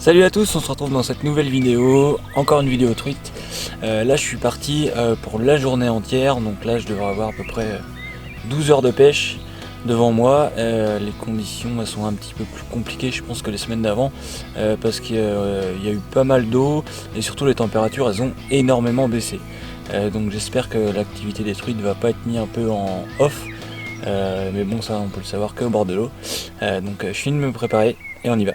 Salut à tous, on se retrouve dans cette nouvelle vidéo, encore une vidéo truite. Là je suis parti pour la journée entière, donc là je devrais avoir à peu près 12 heures de pêche devant moi. Les conditions elles sont un petit peu plus compliquées je pense que les semaines d'avant, parce qu'il y a eu pas mal d'eau et surtout les températures elles ont énormément baissé. Donc j'espère que l'activité des truites va pas être mise un peu en off, mais bon ça on peut le savoir qu'au bord de l'eau. Donc je finis de me préparer et on y va.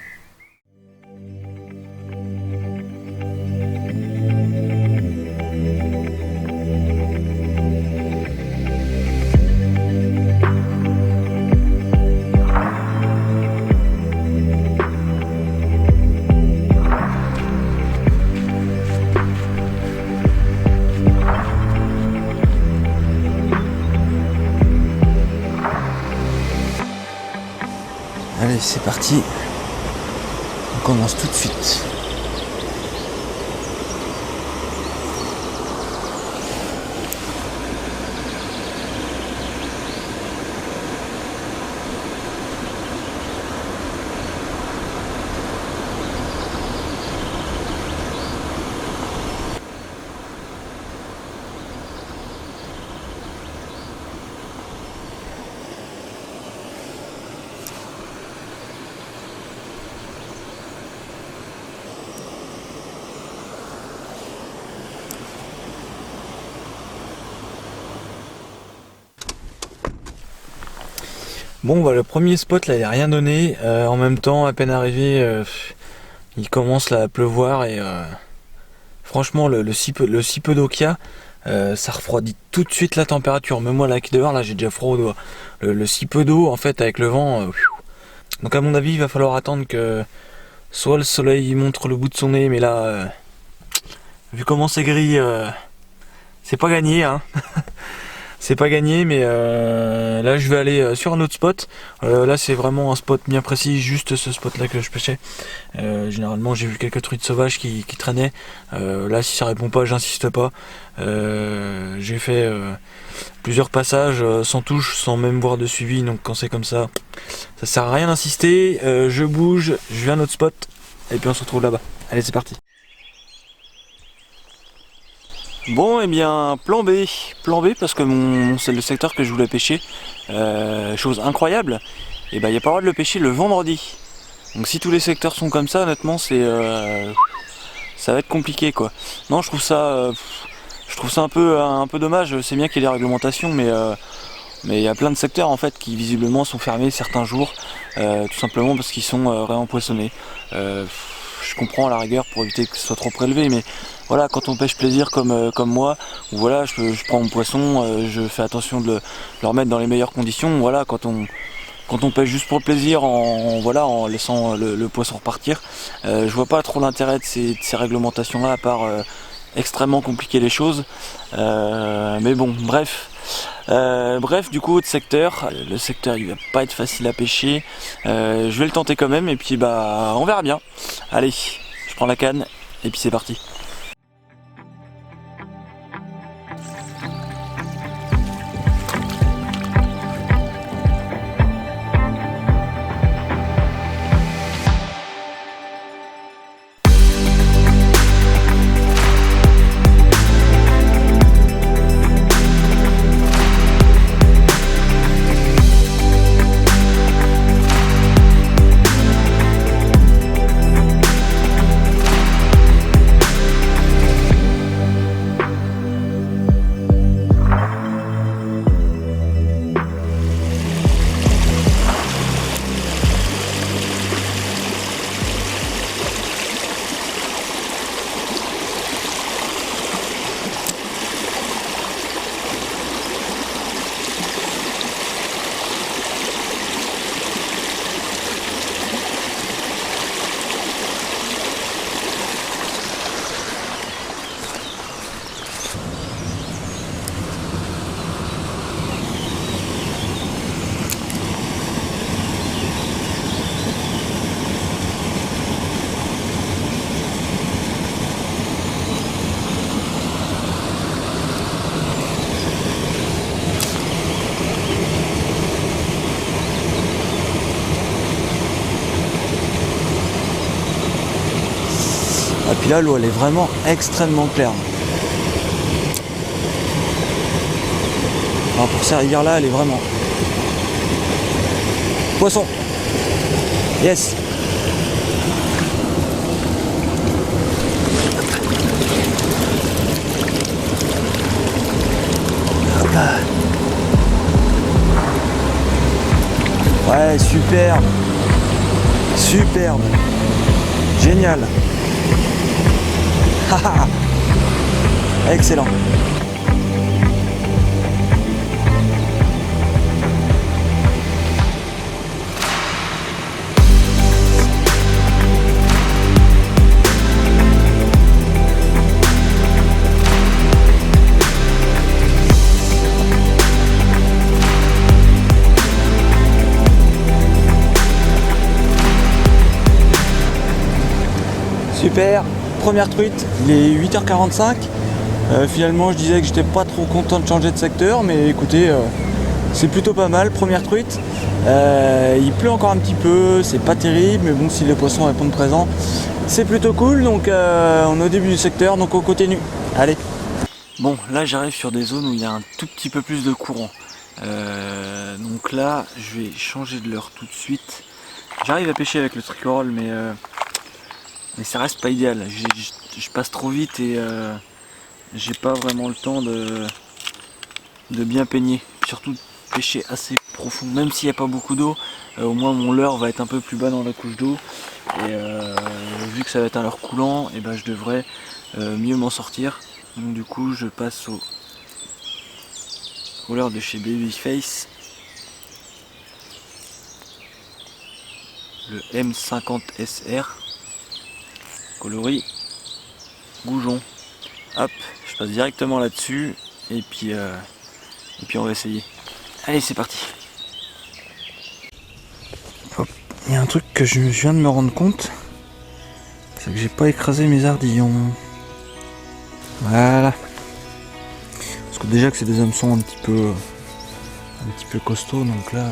Allez, c'est parti. On commence tout de suite. Bon bah le premier spot là il n'a rien donné, en même temps à peine arrivé il commence là à pleuvoir et franchement le si peu d'eau qu'il y a, ça refroidit tout de suite la température, même moi là qui dehors là j'ai déjà froid aux doigts. Le si peu d'eau en fait avec le vent, donc à mon avis il va falloir attendre que soit le soleil montre le bout de son nez, mais là vu comment c'est gris, c'est pas gagné hein. C'est pas gagné, mais là je vais aller sur un autre spot. Là c'est vraiment un spot bien précis, juste ce spot là que je pêchais. Généralement j'ai vu quelques truites sauvages qui traînaient. Là si ça répond pas, j'insiste pas. J'ai fait plusieurs passages sans touche, sans même voir de suivi, donc quand c'est comme ça, ça sert à rien d'insister. Je bouge, je vais à un autre spot, et puis on se retrouve là-bas. Allez c'est parti. Bon et bien plan B parce que c'est le secteur que je voulais pêcher, chose incroyable, et ben il n'y a pas le droit de le pêcher le vendredi. Donc si tous les secteurs sont comme ça, honnêtement ça va être compliqué quoi. Non je trouve ça un peu dommage, c'est bien qu'il y ait des réglementations, mais il y a plein de secteurs en fait qui visiblement sont fermés certains jours, tout simplement parce qu'ils sont réempoisonnés. Je comprends à la rigueur pour éviter que ce soit trop prélevé, mais voilà, quand on pêche plaisir comme moi, où voilà, je prends mon poisson, je fais attention de le remettre dans les meilleures conditions. Voilà, quand on pêche juste pour le plaisir, en laissant le poisson repartir, je vois pas trop l'intérêt de ces réglementations-là, à part extrêmement compliquer les choses. Mais bon, bref, du coup, autre secteur. Le secteur, il va pas être facile à pêcher. Je vais le tenter quand même, et puis bah, on verra bien. Allez, je prends la canne, et puis c'est parti. Et puis là, l'eau elle est vraiment extrêmement claire. Enfin, pour ces rivières là, elle est vraiment. Poisson. Yes. Hop là. Ouais, superbe. Superbe. Génial. Excellent. Super, première truite, il est 8h45. Finalement je disais que j'étais pas trop content de changer de secteur, mais écoutez, c'est plutôt pas mal, première truite. Il pleut encore un petit peu, c'est pas terrible, mais bon, si les poissons répondent présents, c'est plutôt cool. Donc on est au début du secteur, donc on continue. Allez. Bon, là j'arrive sur des zones où il y a un tout petit peu plus de courant. Donc là, je vais changer de leurre tout de suite. J'arrive à pêcher avec le tricorol, mais ça reste pas idéal. Je passe trop vite et j'ai pas vraiment le temps de bien peigner. Surtout pêcher assez profond, même s'il n'y a pas beaucoup d'eau, au moins mon leurre va être un peu plus bas dans la couche d'eau. Et vu que ça va être un leurre coulant, et ben je devrais mieux m'en sortir. Donc du coup je passe au leurre de chez Babyface, le M50 SR. Coloris Goujon. Hop, je passe directement là-dessus et puis on va essayer. Allez, c'est parti. Hop, il y a un truc que je viens de me rendre compte, c'est que j'ai pas écrasé mes ardillons. Voilà. Parce que déjà que c'est des hameçons un petit peu costauds, donc là.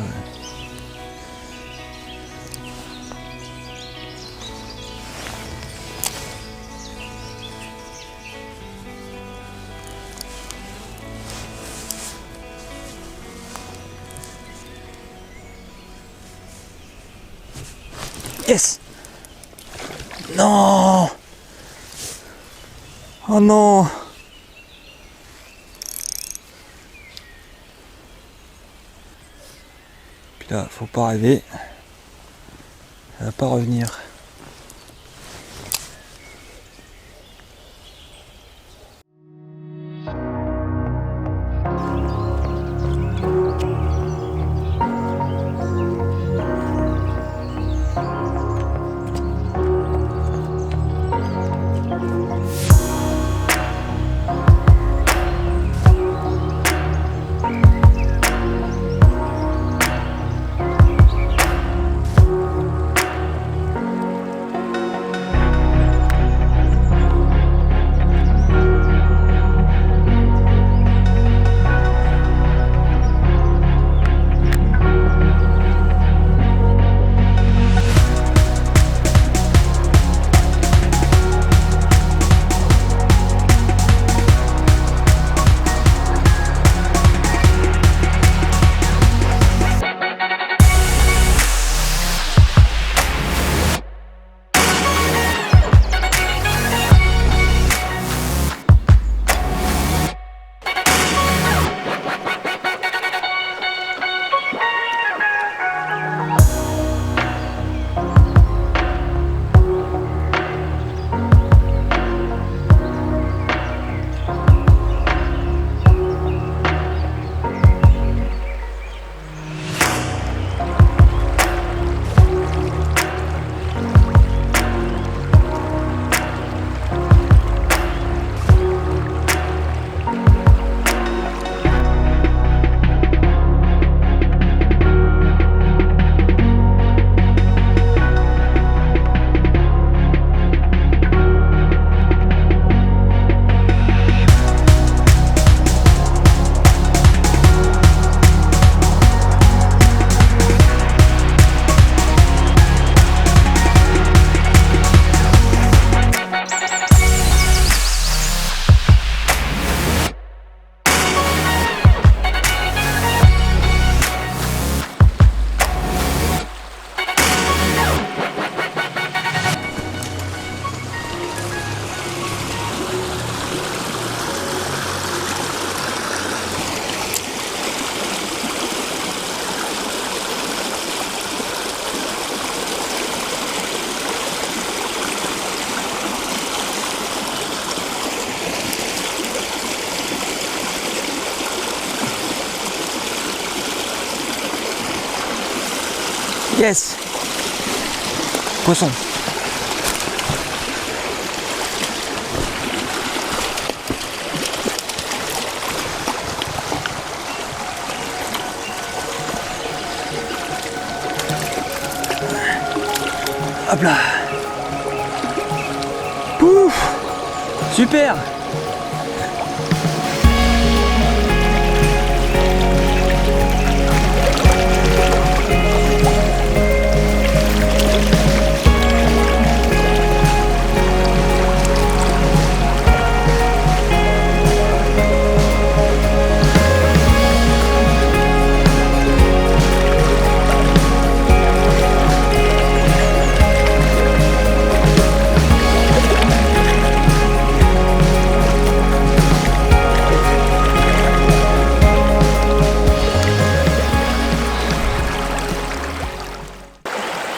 Yes! Non! Oh non! Puis là, faut pas rêver. Elle va pas revenir. Yes! Poisson. Hop là. Pouf! Super!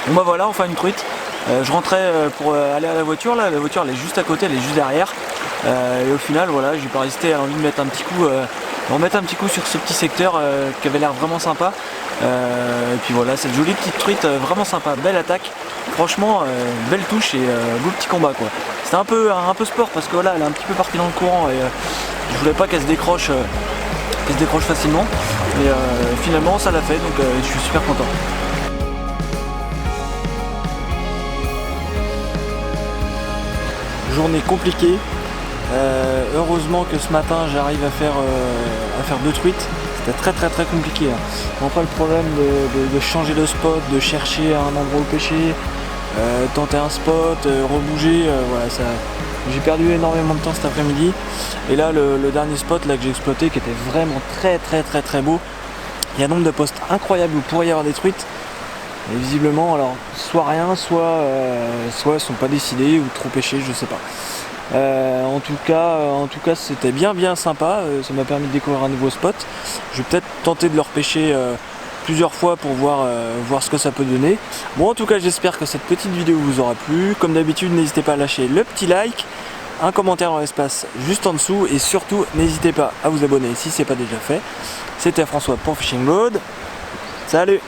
Bon bah voilà, enfin une truite. Je rentrais pour aller à la voiture, là la voiture elle est juste à côté, elle est juste derrière. Et au final voilà, j'ai pas résisté à l'envie de mettre un petit coup, remettre un petit coup sur ce petit secteur qui avait l'air vraiment sympa. Et puis voilà, cette jolie petite truite vraiment sympa, belle attaque. Franchement, belle touche et beau petit combat quoi. C'était un peu sport parce que voilà, elle est un petit peu partie dans le courant et je voulais pas qu'elle se décroche facilement. Et finalement ça l'a fait, donc je suis super content. Journée compliquée. Heureusement que ce matin j'arrive à faire 2 truites. C'était très compliqué. Hein. Pas le problème de changer de spot, de chercher un endroit où pêcher, tenter un spot, rebouger. Voilà, ça. J'ai perdu énormément de temps cet après-midi. Et là le dernier spot là, que j'ai exploité qui était vraiment très beau. Il y a un nombre de postes incroyables où il pourrait y avoir des truites. Et visiblement, alors, soit rien, soit elles sont pas décidées ou trop pêchées, je sais pas. En tout cas, c'était bien sympa. Ça m'a permis de découvrir un nouveau spot. Je vais peut-être tenter de le repêcher plusieurs fois pour voir ce que ça peut donner. Bon, en tout cas, j'espère que cette petite vidéo vous aura plu. Comme d'habitude, n'hésitez pas à lâcher le petit like, un commentaire dans l'espace juste en dessous et surtout, n'hésitez pas à vous abonner si ce n'est pas déjà fait. C'était François pour Fishing Mode. Salut!